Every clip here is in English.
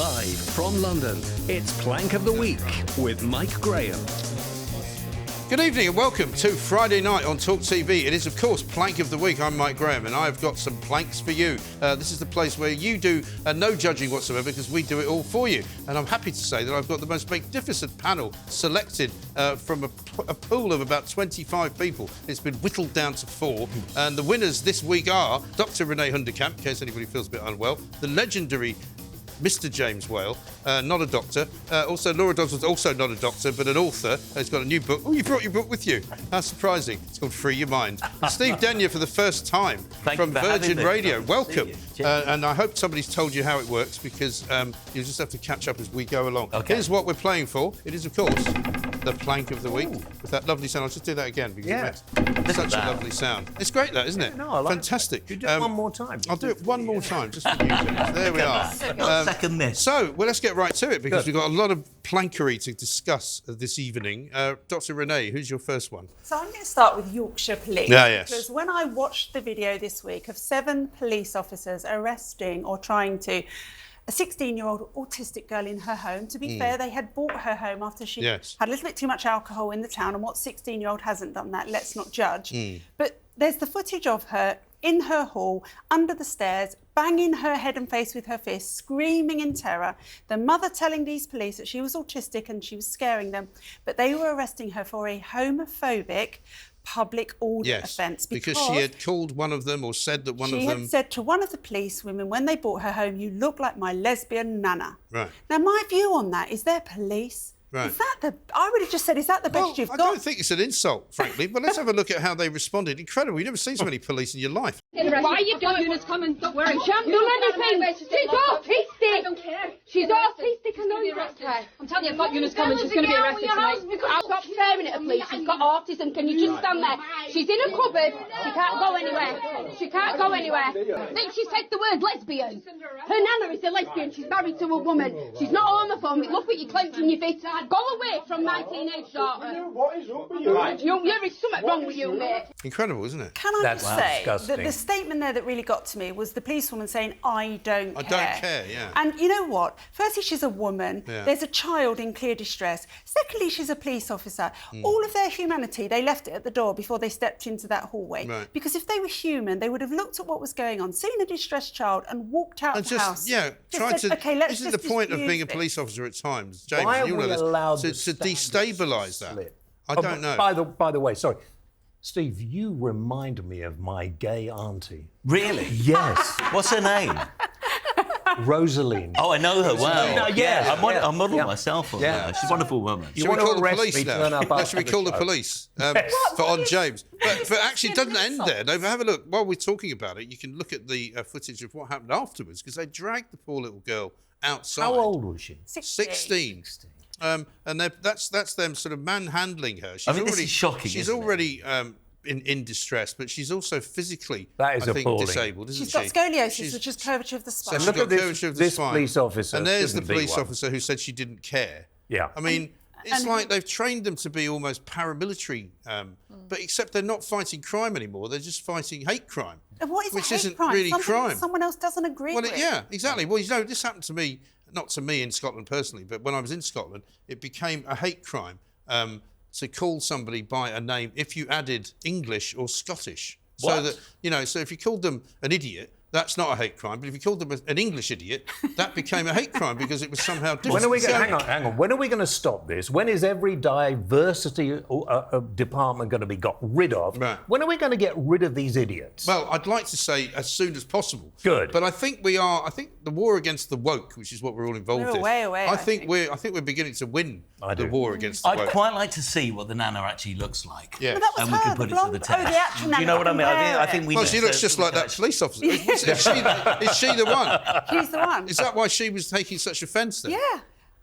Live from London, it's Plank of the Week with Mike Graham. Good evening and welcome to Friday night on TalkTV. It is, of course, Plank of the Week. I'm Mike Graham and I've got some planks for you. This is the place where you do no judging whatsoever because we do it all for you. And I'm happy to say that I've got the most magnificent panel selected from a pool of about 25 people. It's been whittled down to 4. And the winners this week are Dr. Renee Hoenderkamp, in case anybody feels a bit unwell, the legendary Mr. James Whale, not a doctor. Also, Laura Dodsworth, also not a doctor, but an author. He's got a new book. Oh, you brought your book with you. How surprising. It's called Free Your Mind. And Steve Denyer for the first time from Virgin Radio. Welcome. And I hope somebody's told you how it works because you just have to catch up as we go along. Okay. Here's what we're playing for. It is, of course, the Plank of the Week. With that lovely sound. I'll just do that again because it makes such a lovely sound. It's great, that, isn't it? No, I like Fantastic. it. You do it one more time. I'll do it one more time, just for you, James. There we are. Second miss. So, well, let's get right to it because we've got a lot of plankery to discuss this evening. Dr. Renee, who's your first one? So I'm going to start with Yorkshire Police. Yes. Because when I watched the video this week of 7 police officers arresting or trying to a 16-year-old autistic girl in her home. To be fair, they had brought her home after she had a little bit too much alcohol in the town, and what 16-year-old hasn't done that? Let's not judge. But there's the footage of her in her hall, under the stairs, banging her head and face with her fist, screaming in terror. The mother telling these police that she was autistic and she was scaring them, but they were arresting her for a homophobic public order offence. Because she had called one of them or said that one of them... She had said to one of the police women when they brought her home, "You look like my lesbian nana." Right. Now, my view on that is they're police. Right. Is that the... I would have just said, is that the best you've I got? don't think it's an insult, frankly, but let's have a look at how they responded. Incredible. You've never seen so many police in your life. Why are you doing this? Come and stop wearing shampoo. She's autistic. I don't care. She's autistic. I know you don't care. I'm telling you, I've got Eunice coming. She's going to be arrested tonight. I'll stop staring at her, please. She's got autism. Can you just stand there? She's in a cupboard. She can't go anywhere. She can't go anywhere. Then she said the word lesbian. Her nana is a lesbian. She's married to a woman. She's not homophobic. Look what you're clenching your fist. Go away from my teenage daughter. What is up with you? There is something wrong with you, mate. Incredible, isn't it? Can I just say that the statement there that really got to me was the policewoman saying, "I don't care." I don't care, yeah. And you know what? Firstly, she's a woman. Yeah. There's a child in clear distress. Secondly, she's a police officer. All of their humanity, they left it at the door before they stepped into that hallway. Right. Because if they were human, they would have looked at what was going on, seen a distressed child and walked out of the house. Tried said, to... okay, let's this is the point of being a this. police officer at times, James, Why you are know we this, allowed to destabilise that. slip? I don't know. By the way, sorry. Steve, you remind me of my gay auntie. Really? Yes. What's her name? Rosaline. Oh, I know her well. No, yeah, I model myself on her. She's a wonderful woman. You Should we want call to the arrest police me, now? turn up No, after should we the call the show? police for James? But actually, it doesn't end there. No, have a look. While we're talking about it, you can look at the footage of what happened afterwards because they dragged the poor little girl outside. How old was she? 16. And that's them sort of manhandling her. She's this is shocking. She's isn't already in distress, but she's also physically, That is I think, appalling. disabled, isn't She's she? got scoliosis, which is curvature of the spine. So Look she's at got curvature of the this spine. police officer. And there's the shouldn't be police one. officer who said she didn't care. Yeah. I mean, it's like they've trained them to be almost paramilitary, but except they're not fighting crime anymore. They're just fighting hate crime. And what is which a hate isn't crime? really Something crime. that someone else doesn't agree with. Yeah, exactly. Well, you know, this happened to me, not to me in Scotland personally, but when I was in Scotland, it became a hate crime to call somebody by a name if you added English or Scottish. What? So that, you know, so if you called them an idiot, that's not a hate crime. But if you called them an English idiot, that became a hate crime because it was somehow different. When are we hang on. When are we going to stop this? When is every diversity department going to be got rid of? Right. When are we going to get rid of these idiots? Well, I'd like to say as soon as possible. Good. But I think we are. I think the war against the woke, which is what we're all involved in. We're way away, I think we're beginning to win the war against the I'd woke. quite like to see what the nana actually looks like. Yeah. But that was And we her, can put the it to the blonde- test. Oh, the actual Do you know what I mean? I think we Well, need she to- looks just like that police officer. Is she the one? She's the one. Is that why she was taking such offence then? Yeah.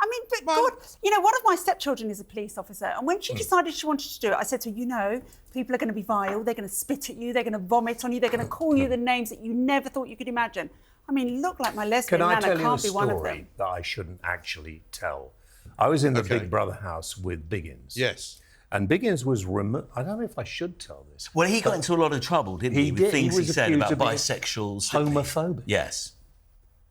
I mean, but Well- God, you know, one of my stepchildren is a police officer, and when she decided she wanted to do it, I said to her, you know, people are going to be vile, they're going to spit at you, they're going to vomit on you, they're going to call you the names that you never thought you could imagine. I mean, look like my lesbian Can I nana tell you a can't be one of story them. that I shouldn't actually tell? I was in the Okay. Big Brother house with Biggins. Yes. And Biggins was removed. I don't know if I should tell this. Well, he got into a lot of trouble, didn't he? He With did. things He he was said accused about of being bisexuals. didn't he? homophobic. Yes.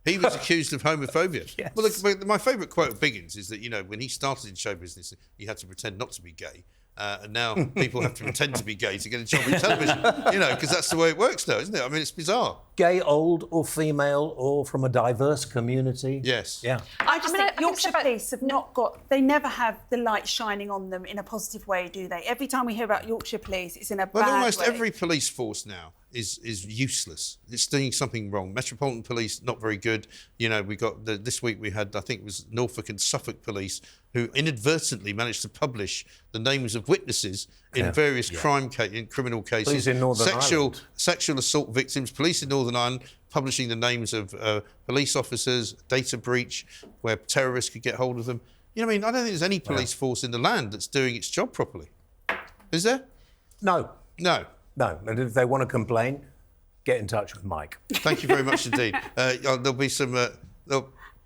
He was accused of homophobia. Yes. Well, look, my favourite quote of Biggins is that, you know, when he started in show business, he had to pretend not to be gay. And now people have to pretend to be gay to get a job in television, you know, because that's the way it works now, isn't it? I mean, it's bizarre. Gay, old or female, or from a diverse community. Yes. Yeah. I just think Yorkshire Police have not got... They never have the light shining on them in a positive way, do they? Every time we hear about Yorkshire Police, it's in a bad way. Well, almost every police force now is useless. It's doing something wrong. Metropolitan Police, not very good. You know, we got... this week we had, I think it was Norfolk and Suffolk Police, who inadvertently managed to publish the names of witnesses in various criminal cases. Police in Northern Ireland. Sexual assault victims, police in Northern Ireland, publishing the names of police officers, data breach, where terrorists could get hold of them. You know, I mean, I don't think there's any police force in the land that's doing its job properly. Is there? No. No. No. And if they want to complain, get in touch with Mike. Thank you very much indeed. There'll be some...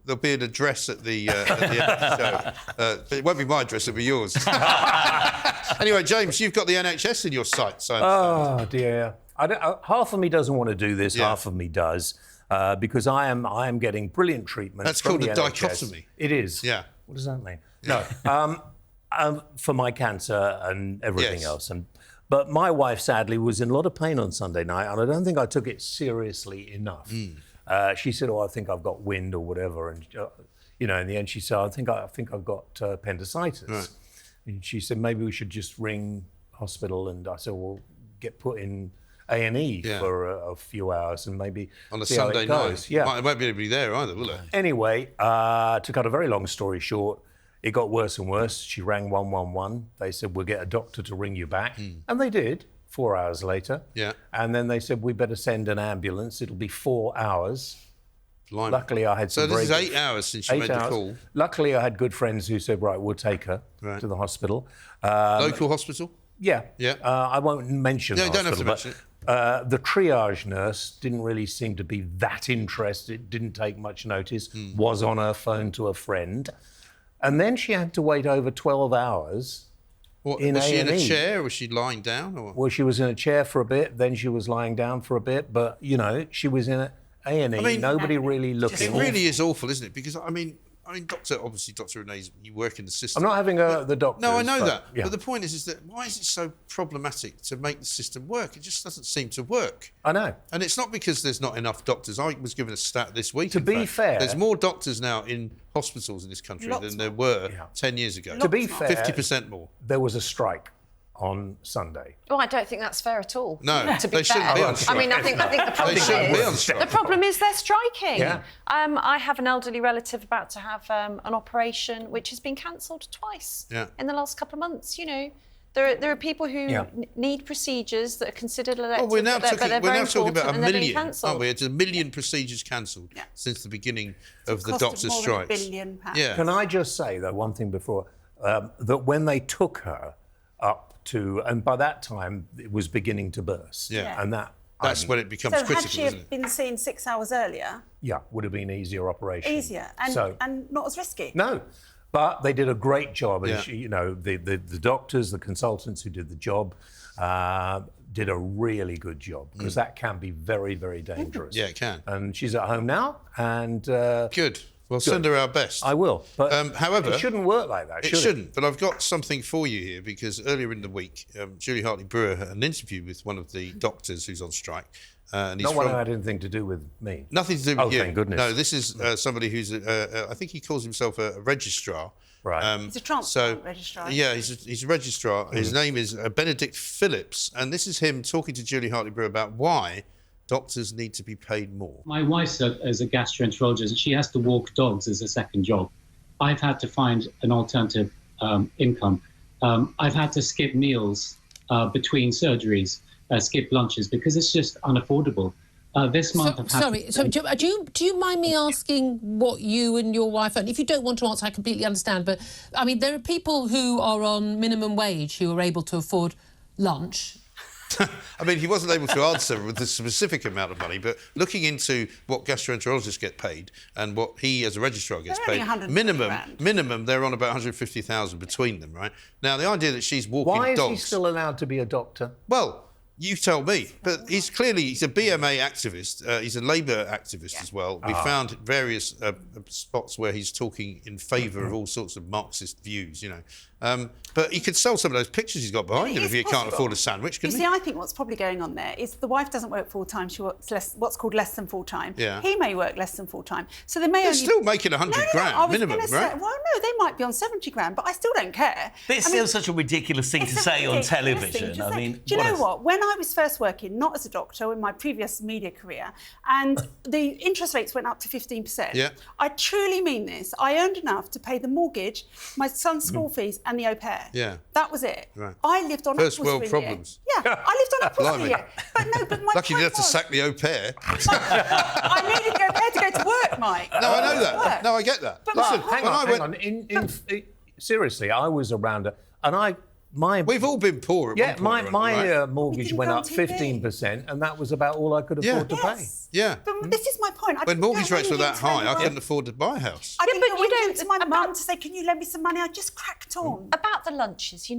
There'll be an address at the end of the show. But it won't be my address, it'll be yours. Anyway, James, you've got the NHS in your sights. Oh, dear. Half of me doesn't want to do this, half of me does, because I am getting brilliant treatment. That's from called the a NHS. dichotomy. It is. Yeah. What does that mean? No. For my cancer and everything else. But my wife, sadly, was in a lot of pain on Sunday night, and I don't think I took it seriously enough. She said, I think I've got wind or whatever. And, you know, in the end, she said, I think I've got appendicitis. Right. And she said, maybe we should just ring hospital. And I said, well, get put in A&E for a few hours and maybe on a see Sunday how it goes. night. Yeah. It won't be anybody there either, will it? Anyway, to cut a very long story short, it got worse and worse. She rang 111. They said, we'll get a doctor to ring you back. And they did. 4 hours later. Yeah. And then they said, we better send an ambulance. It'll be 4 hours. Blimey. Luckily, I had some So this is 8 hours since you made the call? Luckily, I had good friends who said, right, we'll take her to the hospital. Local hospital? Yeah. Yeah. I won't mention the hospital. No, you don't have to mention it. The triage nurse didn't really seem to be that interested, didn't take much notice, was on her phone to a friend. And then she had to wait over 12 hours. Was she in a chair or was she lying down? Or? Well, she was in a chair for a bit, then she was lying down for a bit, but, you know, she was in A&E, nobody really looking. It really is awful, isn't it? Because, I mean, Dr. Renee, you work in the system. I'm not having the doctor. No, I know that. Yeah. But the point is that why is it so problematic to make the system work? It just doesn't seem to work. I know. And it's not because there's not enough doctors. I was given a stat this week. To be fair... There's more doctors now in hospitals in this country than there were 10 years ago. To be fair... 50% more. There was a strike on Sunday. Well, I don't think that's fair at all. No, to be they shouldn't be on strike. I mean, I think the problem the problem is they're striking. Yeah. I have an elderly relative about to have an operation which has been cancelled twice in the last couple of months. You know, there are people who need procedures that are considered elective. Well, we're now talking about a million, aren't we? It's 1 million procedures cancelled since the beginning of the doctors' strikes. £1 billion. Yeah. Can I just say, though, one thing before, that when they took her up to, and by that time it was beginning to burst. Yeah. And that's when it becomes critical, had she isn't it? been seen 6 hours earlier? Yeah, would have been an easier operation. Easier and not as risky. No, but they did a great job. And you know, the doctors, the consultants who did the job, did a really good job because that can be very, very dangerous. Yeah, it can. And she's at home now, and good. We'll send her our best. I will. But however, it shouldn't work like that. It shouldn't. But I've got something for you here because earlier in the week, Julie Hartley-Brewer had an interview with one of the doctors who's on strike. And one who had anything to do with me. Nothing to do with you. Oh, thank goodness. No, this is somebody who's, I think he calls himself a registrar. Right. He's a transplant registrar. Yeah, he's a registrar. His name is Benedict Phillips. And this is him talking to Julie Hartley-Brewer about why doctors need to be paid more. My wife is a gastroenterologist and she has to walk dogs as a second job. I've had to find an alternative income. I've had to skip meals between surgeries, skip lunches because it's just unaffordable. This month I've had... Sorry, do you mind me asking what you and your wife earn? If you don't want to answer, I completely understand. But, I mean, there are people who are on minimum wage who are able to afford lunch. I mean, he wasn't able to answer with a specific amount of money, but looking into what gastroenterologists get paid and what he, as a registrar, gets paid, minimum, they're on about 150,000 between them, right? Now, the idea that she's walking dogs... Why is he still allowed to be a doctor? Well, You tell me. But he's a BMA activist. He's a Labour activist as well. We found various spots where he's talking in favour of all sorts of Marxist views, But he could sell some of those pictures he's got behind him if he can't afford a sandwich, couldn't he? You see, I think what's probably going on there is the wife doesn't work full-time. She works what's called less than full-time. Yeah. He may work less than full-time. So they may They're still making 100 grand minimum, right? Well, no, they might be on 70 grand, but I still don't care. But it's still such a ridiculous thing to say on television. I mean, do you know what? When I was first working, not as a doctor, in my previous media career, and the interest rates went up to 15%, I truly mean this. I earned enough to pay the mortgage, my son's school fees, and the au pair. Yeah. That was it. Right. I lived on First apples world for a problems. Year. Yeah, I lived on apples for a year. But my Lucky you point didn't have to was, sack the au pair. I needed the au pair to go to work, Mike. No, I know that. No, I get that. But listen, hang on. Seriously, I was around, and we've all been poor. At one point, my mortgage went up 15%, and that was about all I could afford to pay. Yeah. But this is my point. When mortgage rates were that high, I couldn't afford to buy a house. I didn't go to my mum to say, "Can you lend me some money?" I just cracked on. About the lunches,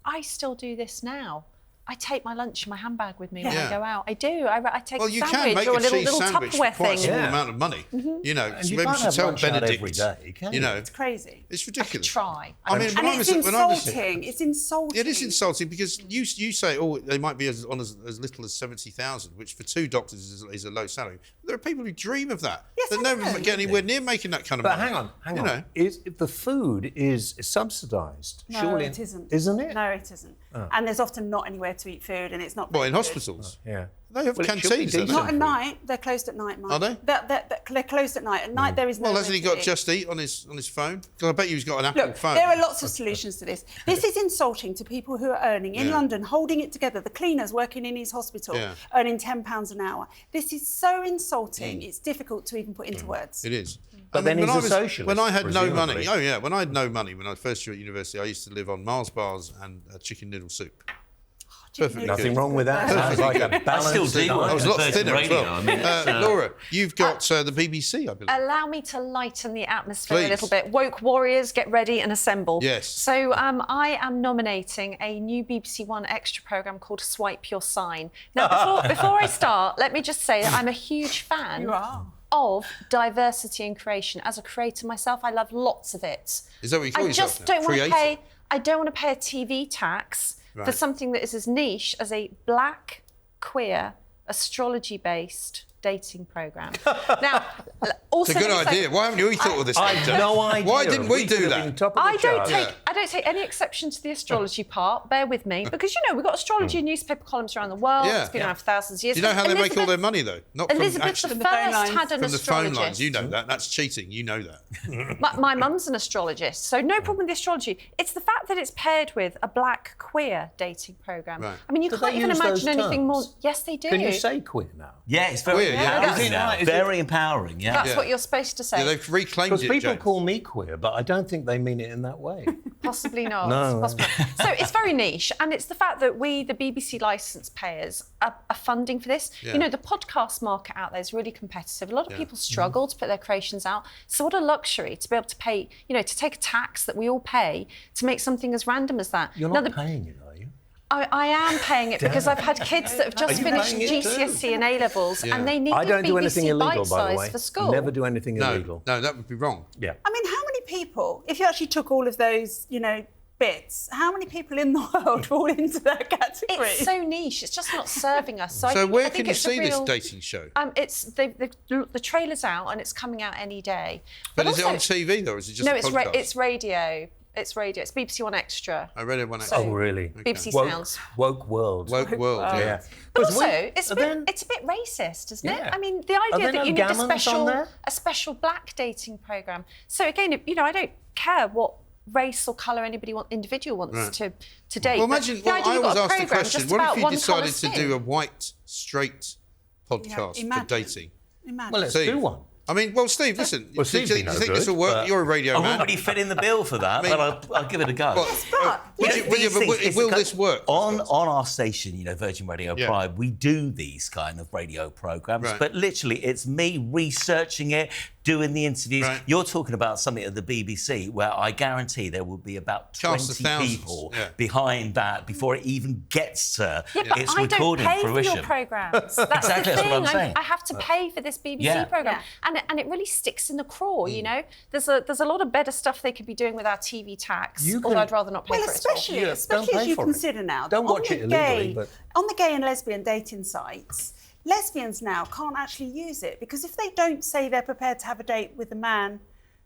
I still do this now. I take my lunch in my handbag with me when I go out. I do. I take a you sandwich can make or a a little cheese sandwich for Tupperware quite a thing. small amount of money. And maybe you you can't should have tell lunch out Benedict. every day, can you? It's crazy. It's ridiculous. Try. I mean, And it's insulting. It's insulting. It is insulting because you say, they might be as little as 70,000, which for two doctors is a low salary. But there are people who dream of that. Yes, They never get anywhere near making that kind of money. But hang on. If the food is subsidised, No, surely it isn't. Isn't it? No, it isn't. And there's often not anywhere to eat food, and it's not. Well, in very good. hospitals. Yeah. They have canteens, don't they? Not at night. They're closed at night, Mike. Are they? They're closed at night. At night there is no. Well, hasn't he got Just Eat on his phone? Because I bet you he's got an Apple phone. There are lots of solutions to this. This is insulting to people who are earning in London, holding it together. The cleaners working in his hospital, earning £10 an hour. This is so insulting. It's difficult to even put into words. It is. But then he's a socialist. When I had no money, presumably. when I had no money when I was first year at university, I used to live on Mars bars and chicken noodle soup. Perfectly Nothing good. wrong with that. Sounds like a I balanced still do. I was a lot thinner as well. I mean, Laura, you've got the BBC, I believe. Allow me to lighten the atmosphere Please. a little bit. Woke warriors, get ready and assemble. Yes. So I am nominating a new BBC One extra programme called Swipe Your Sign. Now, before I start, let me just say that I'm a huge fan of diversity and creation. As a creator myself, I love lots of it. Is that what you call yourself? I just don't want to pay. I don't want to pay a TV tax for something that is as niche as a black, queer, astrology-based dating programme. Now, also it's a good idea. Why haven't we thought of this? I have no idea. Why didn't we do that? I don't take any exception to the astrology part. Bear with me, because we've got astrology in newspaper columns around the world. It's been around for thousands of years. Do you know how they make all their money though? Not Elizabeth from the first had an from the phone astrologist. lines. You know that. That's cheating. You know that. My mum's an astrologist, so no problem with the astrology. It's the fact that it's paired with a black queer dating programme. Right. I mean, you can't even imagine anything more. Yes, they do. Can you say queer now? Yeah, it's very empowering now. Very empowering, That's what you're supposed to say. Yeah, they've reclaimed it, Because people James. call me queer, but I don't think they mean it in that way. Possibly not. No. Possibly. So it's very niche, and it's the fact that we, the BBC licence payers, are funding for this. Yeah. The podcast market out there is really competitive. A lot of people struggle to put their creations out. So what a luxury to be able to pay, to take a tax that we all pay to make something as random as that. You're not paying it, are you? I am paying it because I've had kids that have just finished GCSE and A-levels and they need I don't do BBC anything illegal, by the way. for school. Never do anything illegal. No, that would be wrong. Yeah. I mean, how many people, if you actually took all of those, bits, how many people in the world fall into that category? It's so niche. It's just not serving us. So, So where I can think you it's see this real, dating show? It's the trailer's out and it's coming out any day. But is it on also- TV though, or is it just No, a it's podcast? it's radio. It's radio. It's BBC One Extra. I read it one. Oh, really? BBC Sounds. Woke world. Woke world. Yeah. But also, it's a bit racist, isn't it? Yeah. I mean, the Are idea there that no you need gammons on there? a special black dating programme. So again, I don't care what race or colour individual wants to date. Well, but imagine. the idea I you've always got a ask the programme question: just what about if you one decided colour to do a skin? white straight podcast for imagine. dating? Imagine. Well, let's Steve. do one. I mean, well, Steve, listen. Well, do you Steve'd be think no this will good, work? but- You're a radio I man. wouldn't really fit in the bill for that, but I'll give it a go. Will this work? On our station, Virgin Radio Yeah. Prime, we do these kind of radio programmes, Right. but literally it's me researching it, doing the interviews. Right. You're talking about something at the BBC where I guarantee there will be about 20 people behind that before it even gets to its recording fruition. I don't pay for your programmes. That's exactly, the that's thing. what I'm saying. I have to pay for this BBC programme. And it really sticks in the craw, you know? There's a lot of better stuff they could be doing with our TV tax, although I'd rather not pay for it at all. Especially as you consider now. Don't watch it illegally, but... On the gay and lesbian dating sites, lesbians now can't actually use it because if they don't say they're prepared to have a date with a man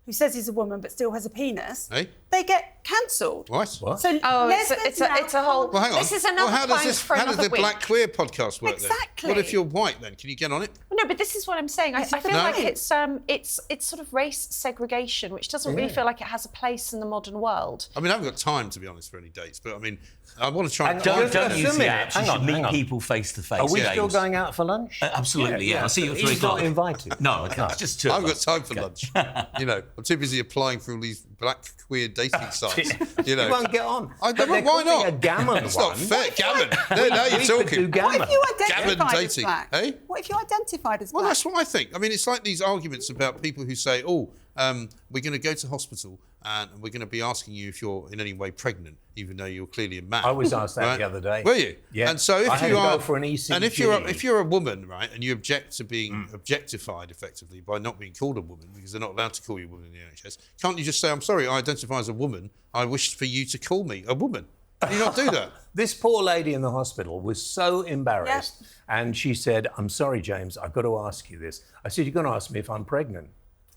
who says he's a woman but still has a penis, they get cancelled. What? So it's a whole... Well, hang on. This is another how does the Black Queer podcast work then? Exactly. What if you're white then? Can you get on it? No, but this is what I'm saying. I feel like it's sort of race segregation, which doesn't really feel like it has a place in the modern world. I mean, I haven't got time, to be honest, for any dates, but I mean, I want to try and... Don't use the apps. You should meet people face to face. Are we still going out for lunch? Absolutely, yeah. I'll see you at 3 o'clock. He's not invited. No, I can't. Just 2 I haven't got time for lunch. You know, I'm too busy applying for all these black queer dating sites. You know, you won't get on. Why not? A gammon It's not fair. Gammon. Now you're talking. What if you identified Gammon as dating. black? Hey? What if you identified as black? Well, that's what I think. I mean, it's like these arguments about people who say, we're going to go to hospital and we're going to be asking you if you're in any way pregnant, even though you're clearly a man. I was asked that the other day. Were you? Yeah. And so if I had you to are go for an ECG. and if you're a woman, right, and you object to being objectified effectively by not being called a woman because they're not allowed to call you a woman in the NHS, can't you just say, I'm sorry, I identify as a woman. I wish for you to call me a woman. Can you not do that? This poor lady in the hospital was so embarrassed, and she said, I'm sorry, James, I've got to ask you this. I said, you're going to ask me if I'm pregnant?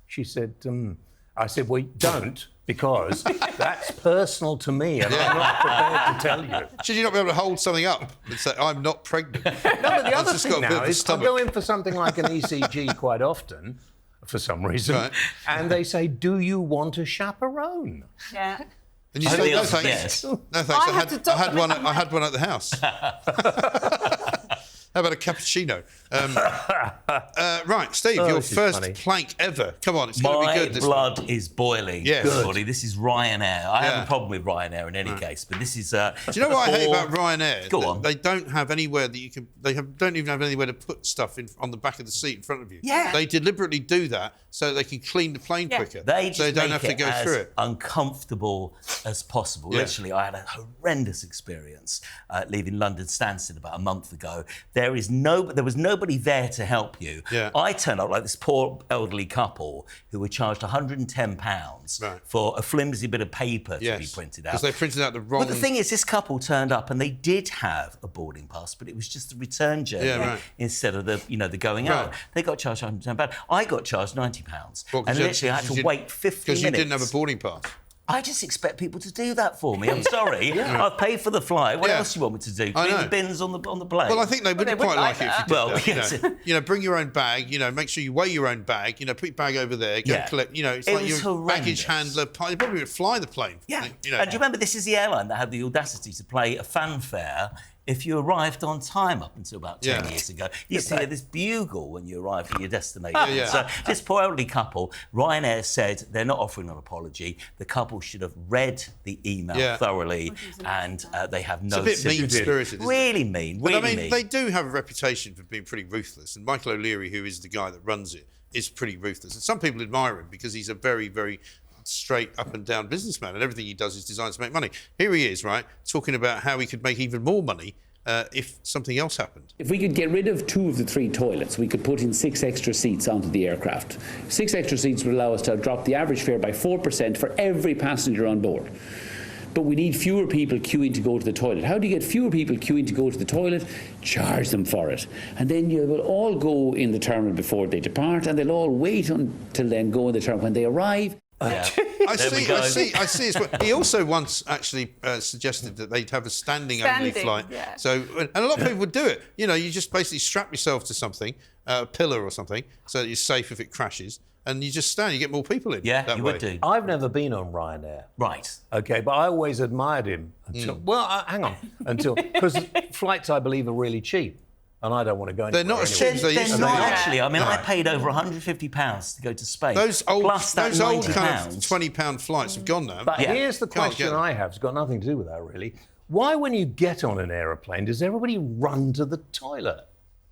She said, I said, well, don't, because that's personal to me, and I'm not prepared to tell you. Should you not be able to hold something up and say, I'm not pregnant? No, but the other thing now is I go in for something like an ECG quite often, for some reason, and they say, do you want a chaperone? Yeah. And you say, no thanks. Yes. No thanks. I had one at the house. How about a cappuccino? Right, Steve, your first plank ever. Come on, it's going to be good. My blood is boiling. Yes. Everybody. This is Ryanair. I have a problem with Ryanair in any case, but this is... Do you know what I hate about Ryanair? Go on. They don't have anywhere that you can... don't even have anywhere to put stuff on the back of the seat in front of you. Yeah. They deliberately do that so they can clean the plane quicker. They just don't have to go through it. Uncomfortable as possible. Literally, I had a horrendous experience leaving London Stansted about a month ago. There was nobody there to help you. Yeah. I turned up like this poor elderly couple who were charged £110 for a flimsy bit of paper to be printed out. Because they printed out the wrong... Well, the thing is, this couple turned up and they did have a boarding pass, but it was just the return journey instead of the going out. They got charged £110. I got charged £90. And literally I had to wait 15 minutes. Because you didn't have a boarding pass. I just expect people to do that for me. I'm sorry. I've paid for the flight. What else do you want me to do? Clean the bins on the plane? Well, I think they wouldn't quite like it if you did that. Yes. Bring your own bag. Make sure you weigh your own bag. Put your bag over there. Go and collect. It's like your horrendous. Baggage handler. You probably would fly the plane. Yeah. And do you remember this is the airline that had the audacity to play a fanfare if you arrived on time up until about 10 years ago. You used to hear this bugle when you arrived at your destination. So this poor elderly couple, Ryanair said they're not offering an apology. The couple should have read the email thoroughly, and they have no... It's a bit mean-spirited, really mean, but, really mean. They do have a reputation for being pretty ruthless, and Michael O'Leary, who is the guy that runs it, is pretty ruthless. And some people admire him because he's a very, very straight up and down businessman, and everything he does is designed to make money. Here he is, right, talking about how he could make even more money if something else happened. If we could get rid of 2 of the 3 toilets, we could put in 6 extra seats onto the aircraft. 6 extra seats would allow us to drop the average fare by 4% for every passenger on board. But we need fewer people queuing to go to the toilet. How do you get fewer people queuing to go to the toilet? Charge them for it. And then you will all go in the terminal before they depart, and they'll all wait until then go in the terminal. When they arrive... I see as well. He also once actually suggested that they'd have a standing only flight. Yeah. So, and a lot of people would do it. You just basically strap yourself to something, a pillar or something, so that you're safe if it crashes, and you just stand. You get more people in. Yeah, you would do. I've never been on Ryanair. Right. Okay, but I always admired him until. Well, hang on, because flights I believe are really cheap. And I don't want to go anywhere. They're not as cheap as they used to be. Actually. I mean, I paid over £150 to go to Spain. Those old kind of £20. £20 flights have gone now. But here's the question I have. It's got nothing to do with that, really. Why, when you get on an aeroplane, does everybody run to the toilet?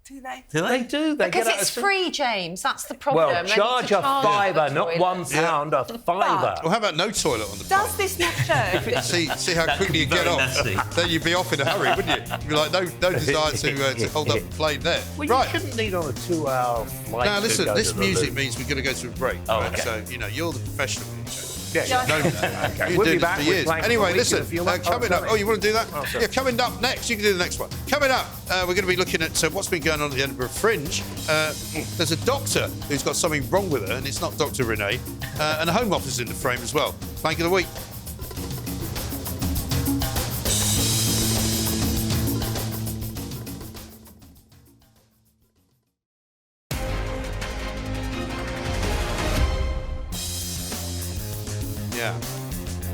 Do they? Do they? They do. They Because get it's free, James. That's the problem. Well, They need charge to a charge fiver, for not toilets. £1, a fiver. Well, how about no toilet on the Does plane? this not show? See how That quickly you could be get very off. nasty. Then you'd be off in a hurry, wouldn't you? You'd be like, no desire to hold up the plane there. Well, right. you shouldn't need on a 2-hour flight. Now, to listen, go this to the music loo. means we're going to go to a break. Oh, right? okay. So, you're the professional here, James. Yeah, You know that. Okay, You've we'll been be doing back it for with years. Plank of Anyway, the Week listen, in a few months. coming up. sorry. Oh, you want to do that? sorry. Yeah, coming up next. You can do the next one. Coming up, we're going to be looking at what's been going on at the Edinburgh Fringe. There's a doctor who's got something wrong with her, and it's not Dr. Renee. And a Home Office in the frame as well. Plank of the Week. Yeah.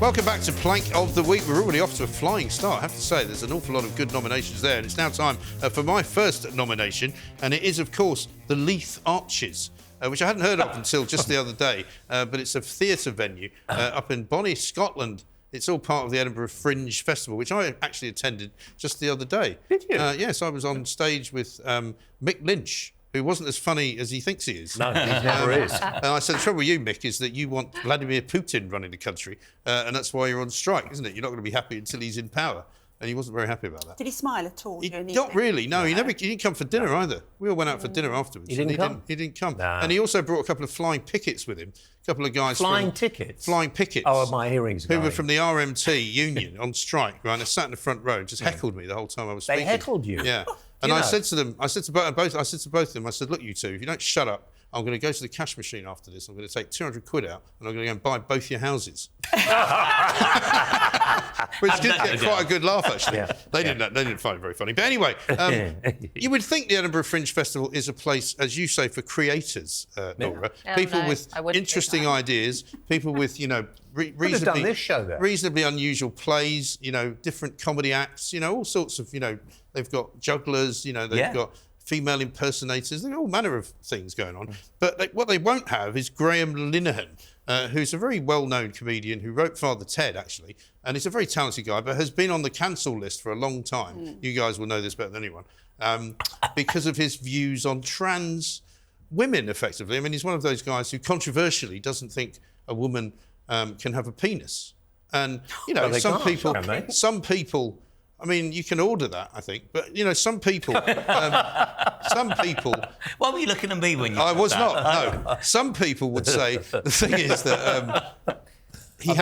Welcome back to Plank of the Week. We're already off to a flying start. I have to say, there's an awful lot of good nominations there. And it's now time for my first nomination. And it is, of course, the Leith Arches, which I hadn't heard of until just the other day. But it's a theatre venue up in Bonnie, Scotland. It's all part of the Edinburgh Fringe Festival, which I actually attended just the other day. Did you? Yes, I was on stage with Mick Lynch, who wasn't as funny as he thinks he is. No, he never is. And I said, the trouble with you, Mick, is that you want Vladimir Putin running the country, and that's why you're on strike, isn't it? You're not going to be happy until he's in power. And he wasn't very happy about that. Did he smile at all? Not really, no. He didn't come for dinner either. We all went out for dinner afterwards. He didn't come? He didn't come. No. And he also brought a couple of flying pickets with him. A couple of guys Flying from... tickets? Flying pickets. Oh, my hearing's Who were going. from the RMT union on strike, right? And they sat in the front row and just heckled me the whole time I was They speaking. heckled you? Yeah. And I said to them, I said to both of them, I said, look, you two, if you don't shut up, I'm going to go to the cash machine after this. I'm going to take 200 quid out and I'm going to go and buy both your houses. Which did get quite a good laugh, actually. Yeah. They didn't find it very funny. But anyway, you would think the Edinburgh Fringe Festival is a place, as you say, for creators, Laura. People with interesting ideas, people with, reasonably, this show there. reasonably unusual plays, different comedy acts, all sorts of, they've got jugglers, they've got female impersonators, they've got all manner of things going on. But what they won't have is Graham Linehan, who's a very well-known comedian who wrote Father Ted, actually, and he's a very talented guy, but has been on the cancel list for a long time. You guys will know this better than anyone. Because of his views on trans women, effectively. I mean, he's one of those guys who controversially doesn't think a woman can have a penis. And, some people, I mean, you can order that, I think, but some people. Some people. Why were you looking at me when you? I said was that? not. No, some people would say the thing is that he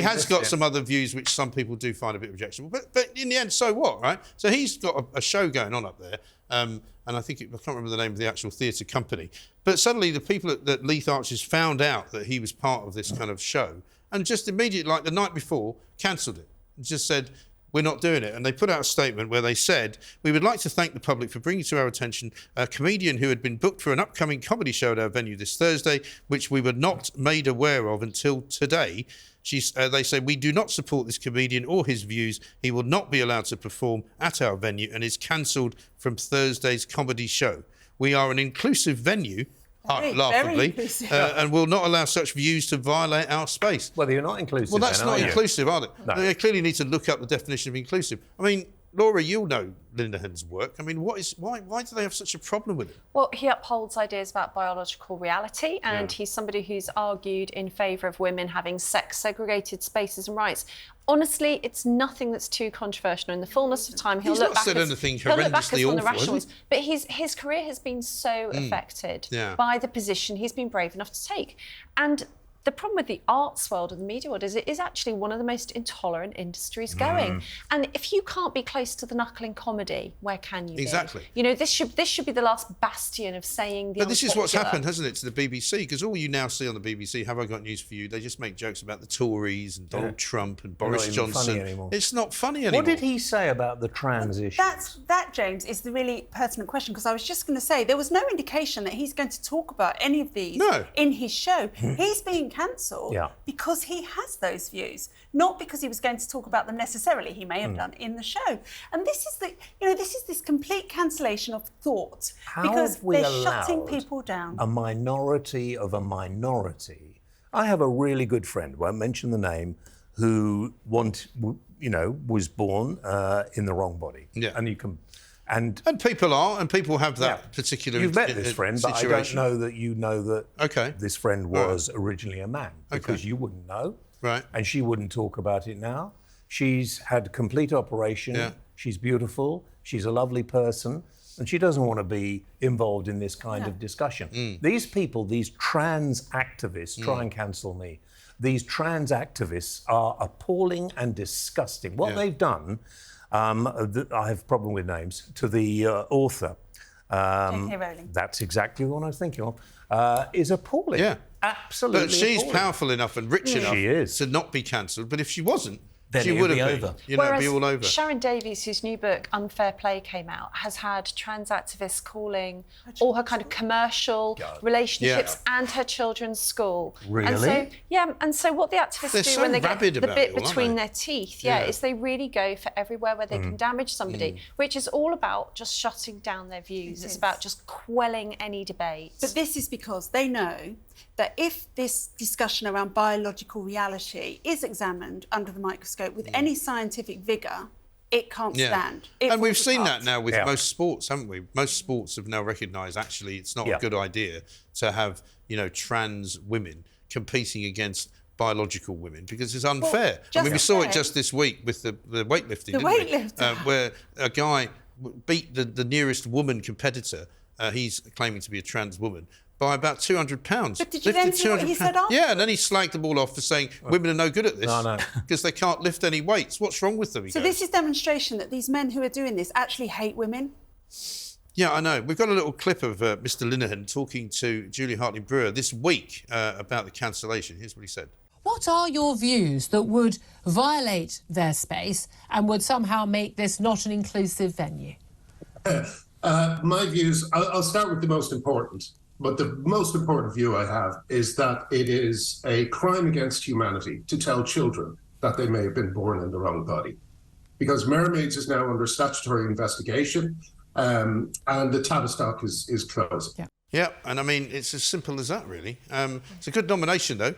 has got some other views which some people do find a bit objectionable. But in the end, so what, right? So he's got a show going on up there, and I think I can't remember the name of the actual theatre company. But suddenly the people at Leith Arches found out that he was part of this kind of show, and just immediately, like the night before, cancelled it. Just said, we're not doing it. And they put out a statement where they said, we would like to thank the public for bringing to our attention a comedian who had been booked for an upcoming comedy show at our venue this Thursday, which we were not made aware of until today. They say, we do not support this comedian or his views. He will not be allowed to perform at our venue and is cancelled from Thursday's comedy show. We are an inclusive venue, laughably, and will not allow such views to violate our space. Well, you're not inclusive. Well, that's then, not are you? inclusive, are they? No. They clearly need to look up the definition of inclusive. I mean, Laura, you'll know Linehan's work. I mean, why do they have such a problem with it? Well, he upholds ideas about biological reality, and he's somebody who's argued in favour of women having sex-segregated spaces and rights. Honestly, it's nothing that's too controversial. In the fullness of time, he'll look back as one of the rational ones. But his career has been so affected by the position he's been brave enough to take. And the problem with the arts world and the media world is it is actually one of the most intolerant industries going. And if you can't be close to the knuckle in comedy, where can you be? Exactly. This should be the last bastion of saying the But this is what's unpopular. happened, hasn't it, to the BBC? Because all you now see on the BBC, have I got news for you? They just make jokes about the Tories and Donald Trump and Boris Johnson. It's not funny anymore. What did he say about the trans issue? That, James, is the really pertinent question, because I was just going to say there was no indication that he's going to talk about any of these in his show. He's being cancelled because he has those views, not because he was going to talk about them necessarily. He may have done in the show. And this is this complete cancellation of thought because they're shutting people down. A minority of a minority. I have a really good friend, won't mention the name, who was born in the wrong body. Yeah. And you can And people have that particular You've met this friend, situation. but I don't know that you know that this friend was originally a man, because you wouldn't know. Right. And she wouldn't talk about it now. She's had a complete operation. Yeah. She's beautiful. She's a lovely person. And she doesn't want to be involved in this kind of discussion. These people, these trans activists, try and cancel me. These trans activists are appalling and disgusting. What they've done, I have a problem with names, to the author. J.K. Rowling. That's exactly what I was thinking of. Is appalling. Yeah. Absolutely. But she's appalling. powerful enough and rich enough to not be cancelled. But if she wasn't, then she it would would be have over. been. It'd be all over. Sharon Davies, whose new book Unfair Play came out, has had trans activists calling all her kind of commercial relationships and her children's school. Really? And so what the activists do when they get the bit between their teeth, is they really go for everywhere where they can damage somebody, which is all about just shutting down their views. It's about just quelling any debate. But this is because they know that if this discussion around biological reality is examined under the microscope with any scientific vigour, it can't stand. And we've seen that now with most sports, haven't we? Most sports have now recognised actually it's not a good idea to have, trans women competing against biological women because it's unfair. We saw it just this week with the weightlifting, didn't we? Where a guy beat the nearest woman competitor, he's claiming to be a trans woman, by about £200. But did you then see what he said after? Yeah, and then he slagged them all off for saying women are no good at this because they can't lift any weights. What's wrong with them? So this is demonstration that these men who are doing this actually hate women? Yeah, I know. We've got a little clip of Mr Linehan talking to Julie Hartley-Brewer this week about the cancellation. Here's what he said. What are your views that would violate their space and would somehow make this not an inclusive venue? My views, I'll start with the most important. But the most important view I have is that it is a crime against humanity to tell children that they may have been born in the wrong body. Because Mermaids is now under statutory investigation and the Tavistock is closed. Yeah, and I mean, it's as simple as that, really. It's a good nomination, though.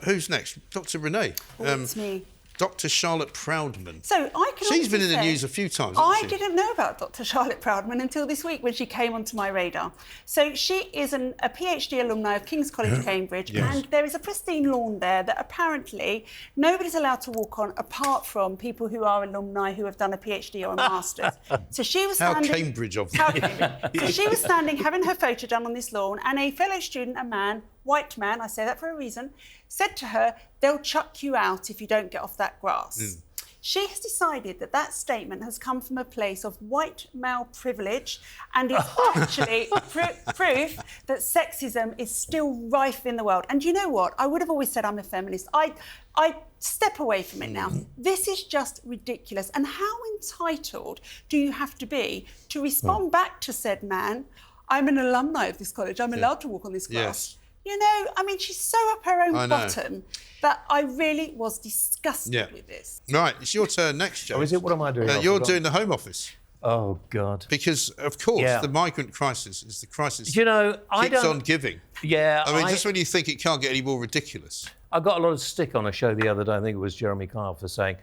Who's next? Dr Renee. It's me. Dr Charlotte Proudman. So I can She's been in the news a few times, hasn't she? I didn't know about Dr Charlotte Proudman until this week when she came onto my radar. So she is a PhD alumni of King's College, Cambridge, and there is a pristine lawn there that apparently nobody's allowed to walk on apart from people who are alumni who have done a PhD or a master's. So she was standing... How Cambridge of them. So she was standing having her photo done on this lawn, and a fellow student, a man, white man, I say that for a reason, said to her, they'll chuck you out if you don't get off that grass. She has decided that that statement has come from a place of white male privilege and is actually proof that sexism is still rife in the world. And you know what? I would have always said I'm a feminist. I step away from it now. This is just ridiculous. And how entitled do you have to be to respond back to said man, I'm an alumni of this college, I'm allowed to walk on this grass? You know, I mean, she's so up her own bottom that I really was disgusted with this. Right, it's your turn next, Joe. Oh, is it? What am I doing? You're doing the Home Office. Oh, God. Because, of course, the migrant crisis is the crisis keeps on giving. Yeah. I mean, just when you think it can't get any more ridiculous. I got a lot of stick on a show the other day, I think it was Jeremy Kyle, for saying,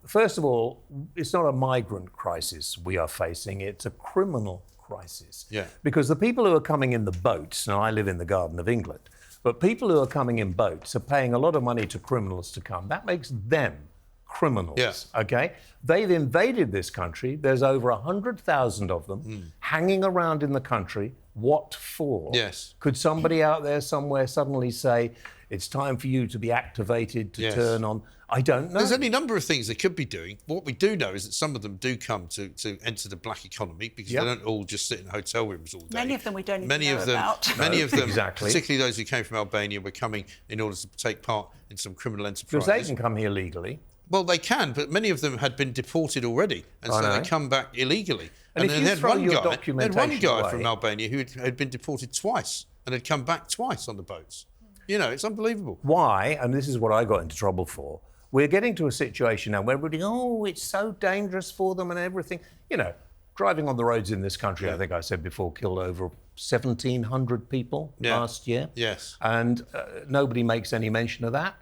first of all, it's not a migrant crisis we are facing, it's a criminal crisis. Yeah. Because the people who are coming in the boats, now I live in the Garden of England, but people who are coming in boats are paying a lot of money to criminals to come. That makes them criminals, okay? They've invaded this country. There's over 100,000 of them hanging around in the country. What for? Yes. Could somebody out there somewhere suddenly say, it's time for you to be activated to turn on? I don't know. There's any number of things they could be doing. What we do know is that some of them do come to enter the black economy because they don't all just sit in hotel rooms all day. Many of them we don't even know about. Many of them, particularly those who came from Albania, were coming in order to take part in some criminal enterprise. Because they can come here legally. Well, they can, but many of them had been deported already, and so they come back illegally. And if you throw your documentation they had one guy away, from Albania who had been deported twice and had come back twice on the boats. You know, it's unbelievable. Why, and this is what I got into trouble for, we're getting to a situation now where everybody, it's so dangerous for them and everything. You know, driving on the roads in this country, I think I said before, killed over 1,700 people last year. Yes. And nobody makes any mention of that.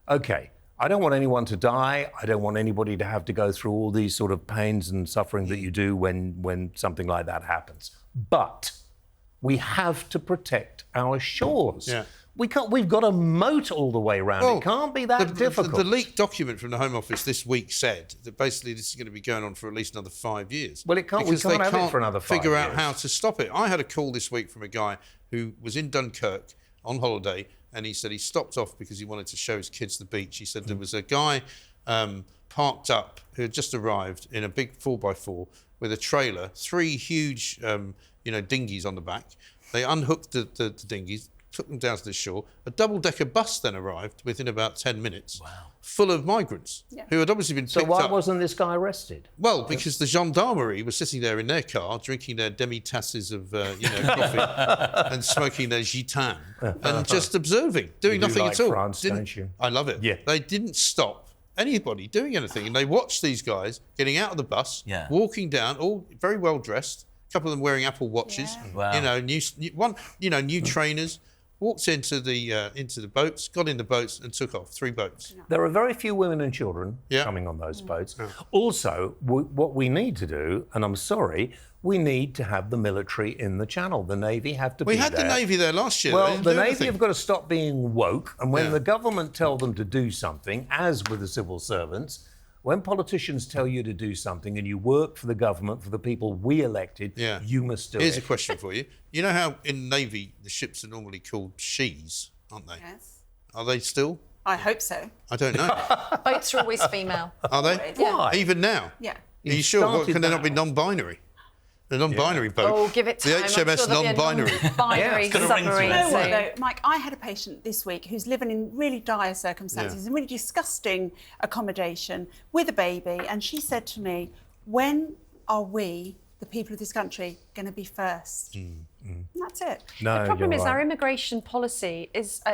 OK, I don't want anyone to die. I don't want anybody to have to go through all these sort of pains and suffering that you do when something like that happens. But we have to protect our shores. Yeah. We've got a moat all the way around. It can't be that difficult. The leaked document from the Home Office this week said that basically this is going to be going on for at least another 5 years. Well, we can't have it for another 5 years. Figure out how to stop it. I had a call this week from a guy who was in Dunkirk on holiday, and he said he stopped off because he wanted to show his kids the beach. He said there was a guy parked up who had just arrived in a big 4x4 with a trailer, 3 huge dinghies on the back. They unhooked the dinghies, took them down to the shore. A double-decker bus then arrived within about 10 minutes, full of migrants who had obviously been picked up. So why wasn't this guy arrested? Well, because the gendarmerie was sitting there in their car, drinking their demi-tasses of coffee and smoking their gitan and just observing, doing nothing at all. France, don't you? I love it. Yeah. They didn't stop anybody doing anything, and they watched these guys getting out of the bus, walking down, all very well dressed. A couple of them wearing Apple watches. Wow. New trainers. Walked into the boats, got in the boats and took off. 3 boats. There are very few women and children coming on those boats. Also, what we need to do, and I'm sorry, we need to have the military in the Channel. The Navy have to be there. We had the Navy there last year. Well, the Navy have got to stop being woke, and when the government tell them to do something, as with the civil servants, when politicians tell you to do something and you work for the government, for the people we elected, you must do it. Here's a question for you. You know how in Navy the ships are normally called she's, aren't they? Yes. Are they still? I hope so. I don't know. Boats are always female. Are they? Yeah. Why? Even now? Yeah. Are you sure? What, can they not be that. non-binary? The non-binary boat. Oh, give it time. The HMS non-binary. Binary submarine. You know what, though, Mike, I had a patient this week who's living in really dire circumstances and really disgusting accommodation with a baby, and she said to me, when are we, the people of this country, going to be first? And that's it. No, the problem you're is right. our immigration policy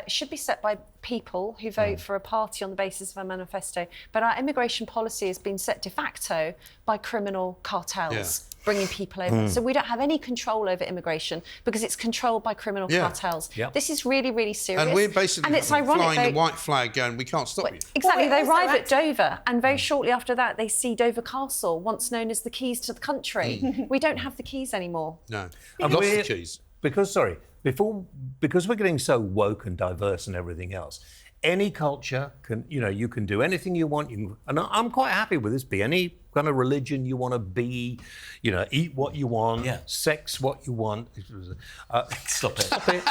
should be set by people who vote for a party on the basis of a manifesto, but our immigration policy has been set de facto by criminal cartels. Bringing people over. So we don't have any control over immigration because it's controlled by criminal cartels. This is really, really serious. And we're basically and it's ironic, flying the white flag going, we can't stop you. Exactly. They arrive at Dover, and very shortly after that, they see Dover Castle, once known as the keys to the country. We don't have the keys anymore. No. I've lost the keys. Because we're getting so woke and diverse and everything else, any culture can, you can do anything you want. And I'm quite happy with this. Be any kind of religion you want to be, eat what you want, sex what you want. Stop it. Stop it.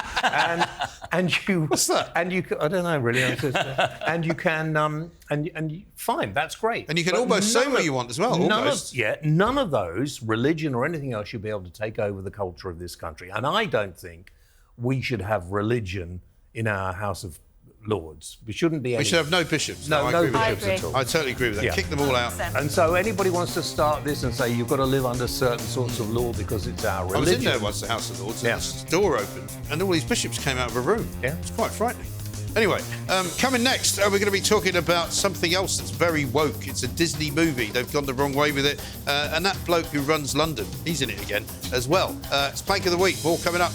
And you. What's that? And you. I don't know really. And you can. Fine. That's great. And you can almost say what you want as well. None of those, religion or anything else, should be able to take over the culture of this country. And I don't think we should have religion in our House of Lords. We shouldn't be. We should have no bishops. No bishops at all. I totally agree with that. Kick them all out. And so anybody wants to start this and say you've got to live under certain sorts of law because it's our religion. I was in there once, the House of Lords, and the door opened, and all these bishops came out of a room. It's quite frightening. Anyway, coming next, we're going to be talking about something else that's very woke. It's a Disney movie. They've gone the wrong way with it. And that bloke who runs London, he's in it again as well. It's Plank of the Week. More coming up.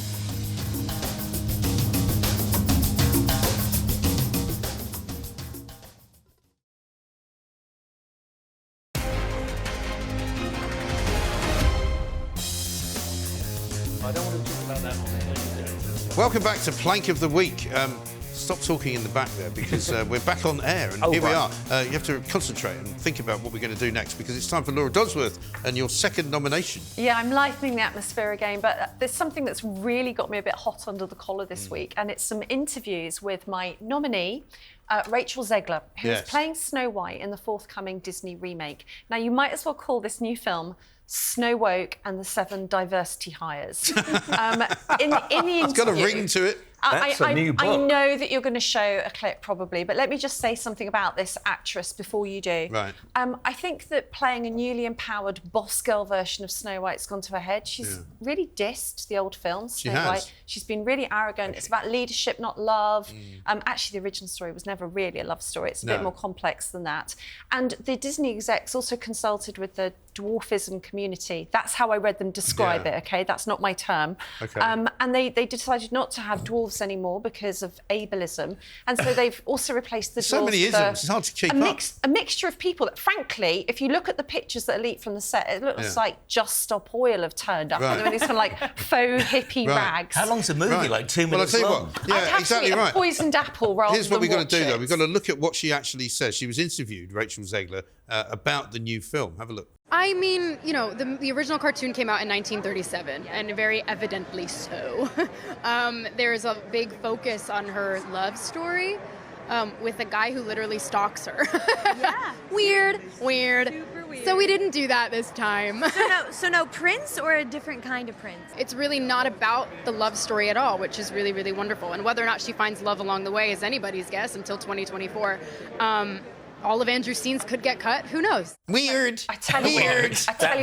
Welcome back to Plank of the Week. Stop talking in the back there because we're back on air and here we are. You have to concentrate and think about what we're going to do next because it's time for Laura Dodsworth and your second nomination. Yeah, I'm lightening the atmosphere again, but there's something that's really got me a bit hot under the collar this week, and it's some interviews with my nominee, Rachel ZEGLER, who's playing Snow White in the forthcoming Disney remake. Now, you might as well call this new film Snow Woke and the 7 Diversity Hires. In the interview, it's got a ring to it. That's a new book. I know that you're going to show a clip probably, but let me just say something about this actress before you do. Right. I think that playing a newly empowered boss girl version of Snow White's gone to her head. She's really dissed the old film, Snow White. She's been really arrogant. Okay. It's about leadership, not love. Actually, the original story was never really a love story. It's a bit more complex than that. And the Disney execs also consulted with the dwarfism community. That's how I read them describe it, okay? That's not my term. Okay. And they decided not to have dwarves dwarves anymore because of ableism. And so they've also replaced the dwarves so many with isms, it's hard to keep up. A mixture of people that, frankly, if you look at the pictures that are leaked from the set, it looks like Just Stop Oil have turned up. Right. I mean, these kind of like faux hippie rags. How long's the movie? Like 2 minutes well, I'll tell long? you what. Yeah, I'd have exactly to eat right. a poisoned apple rather Here's what than we've got to do, watch though. it. We've got to look at what she actually says. She was interviewed, Rachel Zegler, about the new film. Have a look. I mean, you know, the original cartoon came out in 1937, and very evidently so. There's a big focus on her love story with a guy who literally stalks her. Yeah. Weird. Super weird. So we didn't do that this time. So no prince or a different kind of prince? It's really not about the love story at all, which is really, really wonderful. And whether or not she finds love along the way is anybody's guess until 2024. All of Andrew's scenes could get cut. Who knows? Weird. I tell you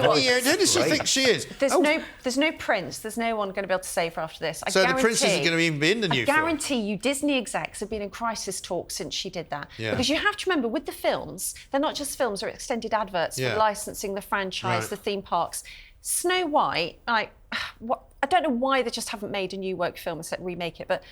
what. Weird. Who does she think she is? There's no prince. There's no one going to be able to save her after this. So the prince isn't going to even be in the new film? I guarantee you Disney execs have been in crisis talks since she did that. Yeah. Because you have to remember, with the films, they're not just films, they're extended adverts for licensing the franchise, the theme parks. Snow White, I don't know why they just haven't made a new woke film and remake it, but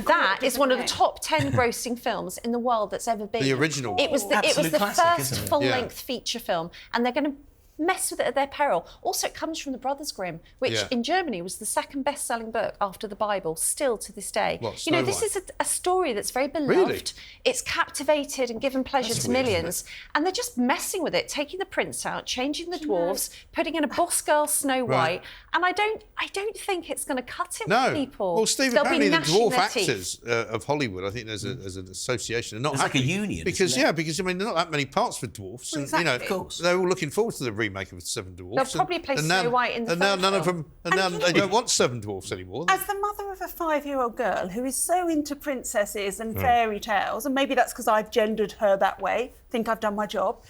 that is one of the top 10 grossing films in the world that's ever been. The original. It was the first full-length feature film, and they're going to mess with it at their peril. Also, it comes from the Brothers Grimm, which in Germany was the second best-selling book after the Bible, still to this day. What, you know, Snow this White? is a story that's very beloved. Really? It's captivated and given pleasure That's to weird, millions, and they're just messing with it, taking the prince out, changing the dwarves, putting in a boss girl Snow White, and I don't think it's going to cut it with people. Well, Steve, They'll be apparently the gnashing dwarf their actors teeth. of Hollywood, I think there's an association. They're not It's like a happy union, because isn't it? because I mean, there are not that many parts for dwarfs, Well, and you know, exactly. Of course. they're all looking forward to the remake of Seven Dwarfs. They'll probably play Snow White in the and now third none of film. them, and now they don't want Seven Dwarfs anymore. As the mother of a 5-year-old girl who is so into princesses and fairy tales, and maybe that's because I've gendered her that way, think I've done my job,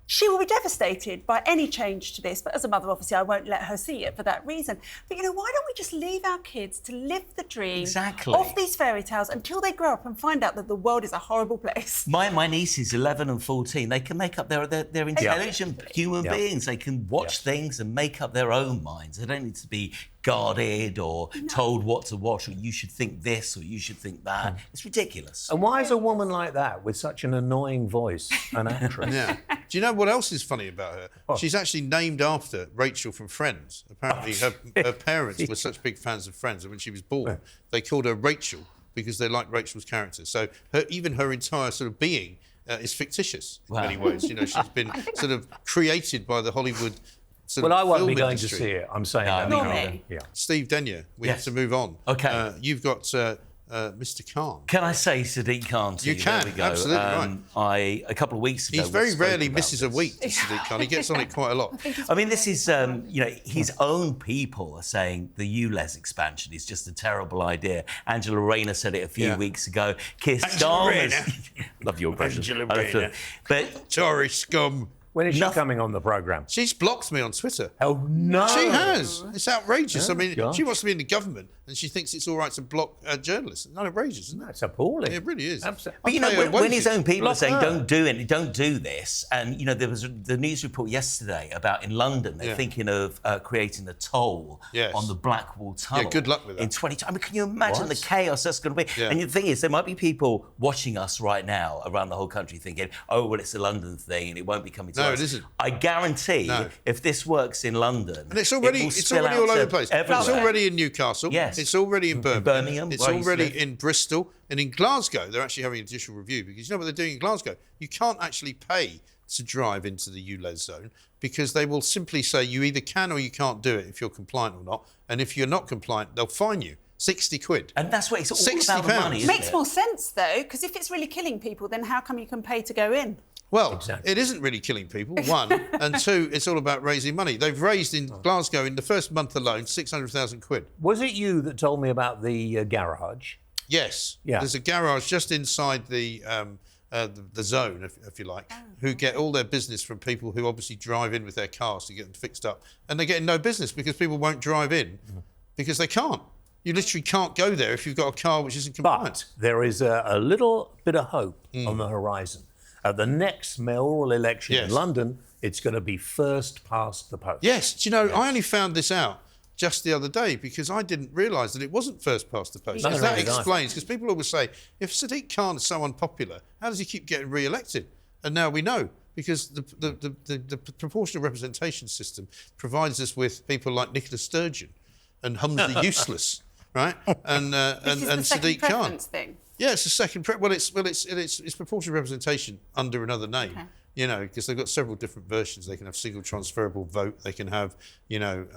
she will be devastated by any change to this. But as a mother, obviously, I won't let her see it for that reason. But, you know, why don't we just leave our kids to live the dream of these fairy tales until they grow up and find out that the world is a horrible place? My nieces, 11 and 14, they can make up they're intelligent human beings. They can watch things and make up their own minds. They don't need to be guarded or told what to watch, or you should think this or you should think that. It's ridiculous. And why is a woman like that with such an annoying voice an actress? Yeah. Do you know what else is funny about her? She's actually named after Rachel from Friends. Apparently her parents were such big fans of Friends, and when she was born, they called her Rachel because they liked Rachel's character. So even her entire sort of being is fictitious in many ways. You know, she's been sort of created by the Hollywood Well, I won't film be going industry. to see it. I'm saying that. Yeah. Steve Denyer, we have to move on. OK. You've got Mr. Khan. Can I say Sadiq Khan to you? You can, there we go. absolutely right. A couple of weeks ago... He's very rarely misses a week, Sadiq Khan. He gets on it quite a lot. I mean, this is, his own people are saying the ULEZ expansion is just a terrible idea. Angela Rayner said it a few weeks ago. Keir Starmer's... Love your impression. Angela Rayner. But Tory scum. When is she coming on the programme? She's blocked me on Twitter. Oh, no. She has. It's outrageous. Oh, I mean, gosh. she wants to be in the government and she thinks it's all right to block journalists. It's not outrageous, isn't it? That's appalling. It really is. Absolutely. But, you know, when his own people are saying, her. don't do this, and, you know, there was the news report yesterday about in London, they're thinking of creating a toll on the Blackwall Tunnel. Yeah, good luck with that. In 20... I mean, can you imagine the chaos that's going to be? Yeah. And the thing is, there might be people watching us right now around the whole country thinking, oh, well, it's a London thing and it won't be coming to us. No, it isn't. I guarantee if this works in London... And it's already all over the place. Everywhere. It's already in Newcastle. Yes. It's already in Birmingham. It's where I used to already live. in Bristol. And in Glasgow, they're actually having a judicial review because you know what they're doing in Glasgow? You can't actually pay to drive into the ULEZ zone because they will simply say you either can or you can't do it if you're compliant or not. And if you're not compliant, they'll fine you. 60 quid. And that's what it's all about, the money, isn't Makes it? more sense, though, because if it's really killing people, then how come you can pay to go in? Well, it isn't really killing people, one. And two, it's all about raising money. They've raised in Glasgow, in the first month alone, 600,000 quid. Was it you that told me about the garage? Yes. Yeah. There's a garage just inside the zone, if you like, who get all their business from people who obviously drive in with their cars to get them fixed up. And they're getting no business because people won't drive in because they can't. You literally can't go there if you've got a car which isn't compliant. But there is a little bit of hope on the horizon. At the next mayoral election in London, it's going to be first past the post. Yes. Do you know, I only found this out just the other day because I didn't realise that it wasn't first past the post. Because that explains, because people always say, if Sadiq Khan is so unpopular, how does he keep getting re-elected? And now we know, because the proportional representation system provides us with people like Nicola Sturgeon and Humza Useless, right? And Sadiq Khan. Thing. Yeah, it's a second. It's proportional representation under another name. Okay. You know, because they've got several different versions. They can have single transferable vote. They can have, you know,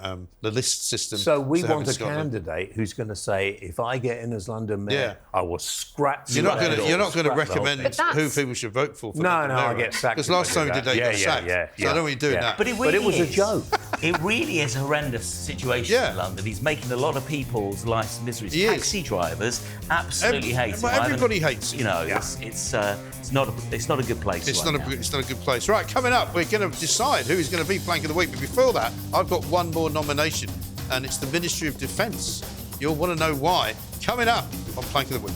the list system. So we want a candidate who's going to say, if I get in as London mayor, I will scrap. You're not going to recommend who people should vote for. No, I get sacked. Because last time we did that, you got sacked. So I don't want you doing that. But it was a joke. It really is a horrendous situation in London. He's making a lot of people's lives miseries. Taxi drivers absolutely hate him. Everybody hates him. You know, it's not a good place. It's not a good place. Right, coming up, we're going to decide who's going to be Plank of the Week. But before that, I've got one more nomination, and it's the Ministry of Defence. You'll want to know why. Coming up on Plank of the Week.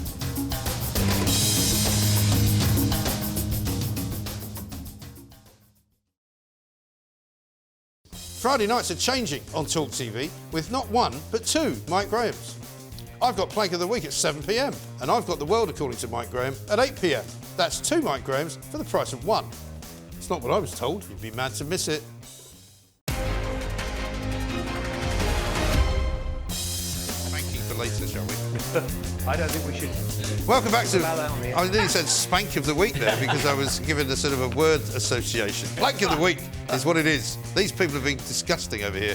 Friday nights are changing on TalkTV with not one, but two Mike Grahams. I've got Plank of the Week at 7 p.m, and I've got The World According to Mike Graham at 8 p.m. That's two Mike Grahams for the price of one. It's not what I was told. You'd be mad to miss it. Spanking for later, shall we? I don't think we should. Welcome back to... I nearly said Spank of the Week there because I was given a sort of a word association. Plank of the Week is what it is. These people are being disgusting over here.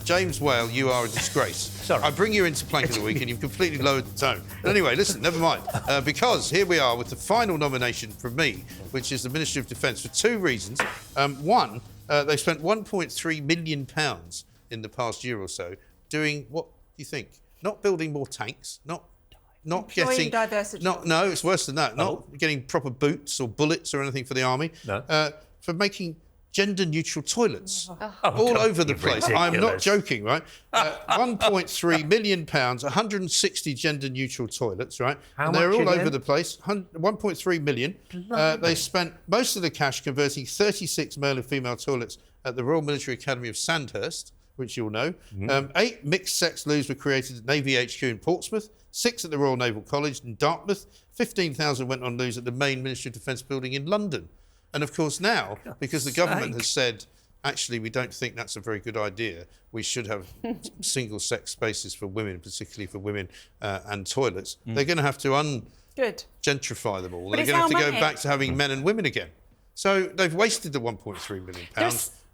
James Whale, you are a disgrace. Sorry. I bring you into Plank of the Week and you've completely lowered the tone. But anyway, listen, never mind. Because here we are with the final nomination from me, which is the Ministry of Defence, for two reasons. One, they spent £1.3 million in the past year or so doing what do you think? Not building more tanks, not getting diversity. No, it's worse than that. Not getting proper boots or bullets or anything for the army. No. For making gender-neutral toilets all over the place. Ridiculous. I'm not joking, right? £1.3 million, 160 gender-neutral toilets, right? How they're much all again? over the place. 1.3 million. They spent most of the cash converting 36 male and female toilets at the Royal Military Academy of Sandhurst, which you'll know. 8 mixed-sex loos were created at Navy HQ in Portsmouth, 6 at the Royal Naval College in Dartmouth, 15,000 went on loos at the main Ministry of Defence building in London. And of course now, because the government has said, actually, we don't think that's a very good idea, we should have single-sex spaces for women, particularly for women, and toilets, they're going to have to gentrify them all. They're going to have to go back to having men and women again. So they've wasted the £1.3 million.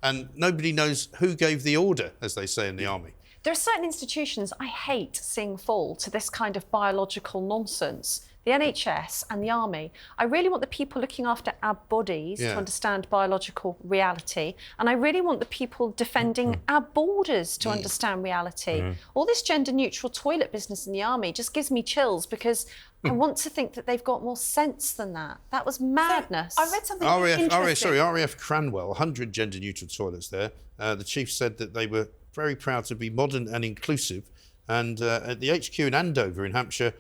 And nobody knows who gave the order, as they say in the army. There are certain institutions I hate seeing fall to this kind of biological nonsense. The NHS and the army. I really want the people looking after our bodies to understand biological reality. And I really want the people defending our borders to understand reality. All this gender-neutral toilet business in the army just gives me chills because I want to think that they've got more sense than that. That was madness. So, I read something interesting. RAF Cranwell, 100 gender-neutral toilets there. The chief said that they were very proud to be modern and inclusive. And at the HQ in Andover in Hampshire,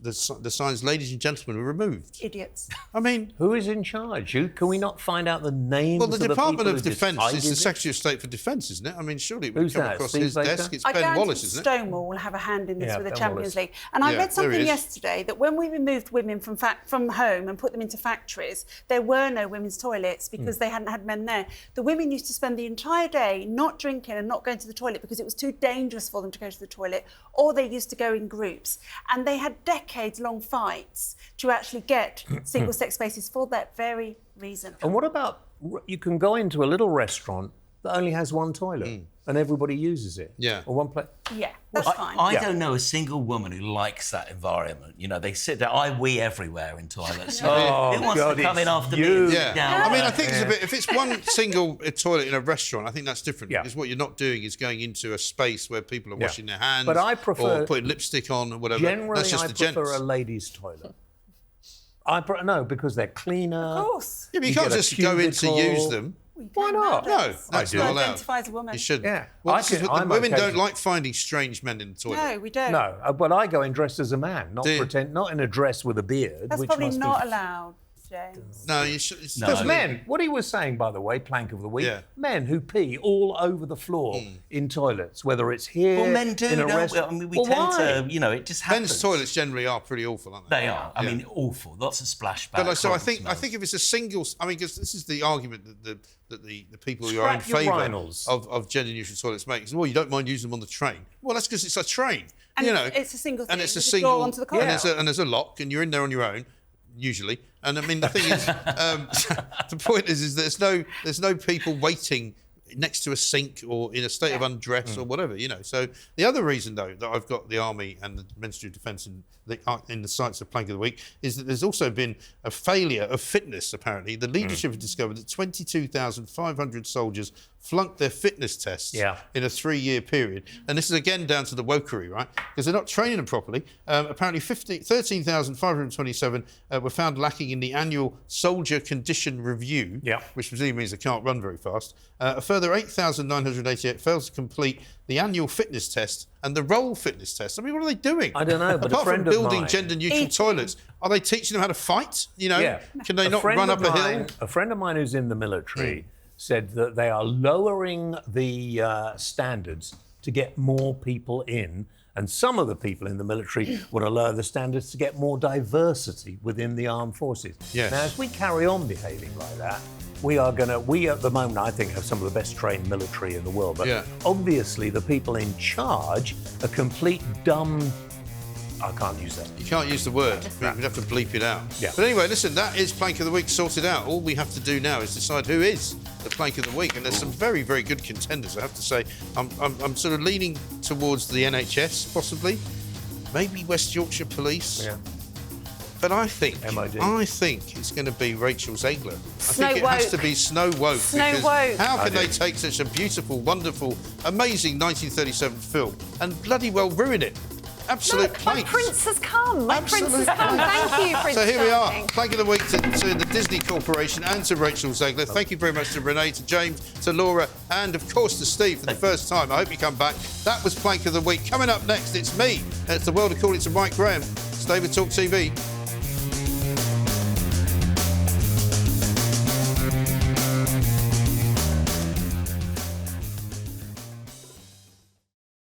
the signs, ladies and gentlemen, were removed. Idiots. I mean... Who is in charge? Can we not find out the names of the people? Well, the Department of Defence is the Secretary of State for Defence, isn't it? I mean, surely it would come across his desk. It's Ben Wallace, isn't it? Stonewall will have a hand in this with the Champions League. And I read something yesterday that when we removed women from home and put them into factories, there were no women's toilets because they hadn't had men there. The women used to spend the entire day not drinking and not going to the toilet because it was too dangerous for them to go to the toilet, or they used to go in groups. And they had decades-long fights to actually get single-sex spaces for that very reason. And what about, you can go into a little restaurant that only has one toilet and everybody uses it? Yeah. Or one place? Yeah, that's fine. I don't know a single woman who likes that environment. You know, they sit there, I wee everywhere in toilets. Who wants to come in after me? Yeah. I mean, I think if it's one single toilet in a restaurant, I think that's different. Because what you're not doing is going into a space where people are washing their hands, but I prefer, or putting lipstick on or whatever. Generally, that's just I prefer a ladies' toilet. No, because they're cleaner. Of course. Yeah, but you can't just go in to use them. Why not? No, that's not allowed. Identify as a woman. You shouldn't. Yeah. Well, women don't like finding strange men in the toilet. No, we don't. No, but I go in dressed as a man, not in a dress with a beard. That's probably not allowed. James. No, you should. Because men, what he was saying, by the way, plank of the week, men who pee all over the floor in toilets, whether it's here, well, men do, in a restaurant. I mean, we tend to, you know, it just happens. Men's toilets generally are pretty awful, aren't they? They are. I mean, awful. Lots of splashbacks. But so I think if it's a single, I mean, because this is the argument that the people who are in favour of gender-neutral toilets make is, well, you don't mind using them on the train. Well, that's because it's a train. And you know, it's a single thing. And it's a you single. draw onto the corridor. And there's a lock, and you're in there on your own. Usually, and I mean the thing is, the point is there's no people waiting next to a sink or in a state of undress or whatever, you know. So the other reason though that I've got the army and the Ministry of Defence in the sights of Plank of the Week is that there's also been a failure of fitness. Apparently, the leadership have discovered that 22,500 soldiers flunked their fitness tests in a 3-year period, and this is again down to the wokery, right? Because they're not training them properly. Apparently, 13,527 were found lacking in the annual soldier condition review, which presumably means they can't run very fast. A further 8,988 failed to complete the annual fitness test and the role fitness test. I mean, what are they doing? I don't know, but apart from building mine, gender-neutral toilets, are they teaching them how to fight? You know, can they not run up a hill? A friend of mine who's in the military said that they are lowering the standards to get more people in, and some of the people in the military want to lower the standards to get more diversity within the armed forces. Yes. Now, as we carry on behaving like that, we at the moment, I think, have some of the best trained military in the world. But obviously, the people in charge are complete dumb. I can't use that. You can't use the word. We'd have to bleep it out. Yeah. But anyway, listen, that is Plank of the Week sorted out. All we have to do now is decide who is the Plank of the Week. And there's some very, very good contenders, I have to say. I'm sort of leaning towards the NHS, possibly. Maybe West Yorkshire Police. Yeah. But I think it's going to be Rachel Zegler. I think it has to be Snow Woke. How can they take such a beautiful, wonderful, amazing 1937 film and bloody well ruin it? Absolute My prince has come. My prince has come. Thank you, Prince. So here we are. Plank of the Week to the Disney Corporation and to Rachel Zegler. Thank you very much to Renee, to James, to Laura, and of course to Steve for the first time. I hope you come back. That was Plank of the Week. Coming up next, it's me. It's the world according to Mike Graham. Stay with Talk TV.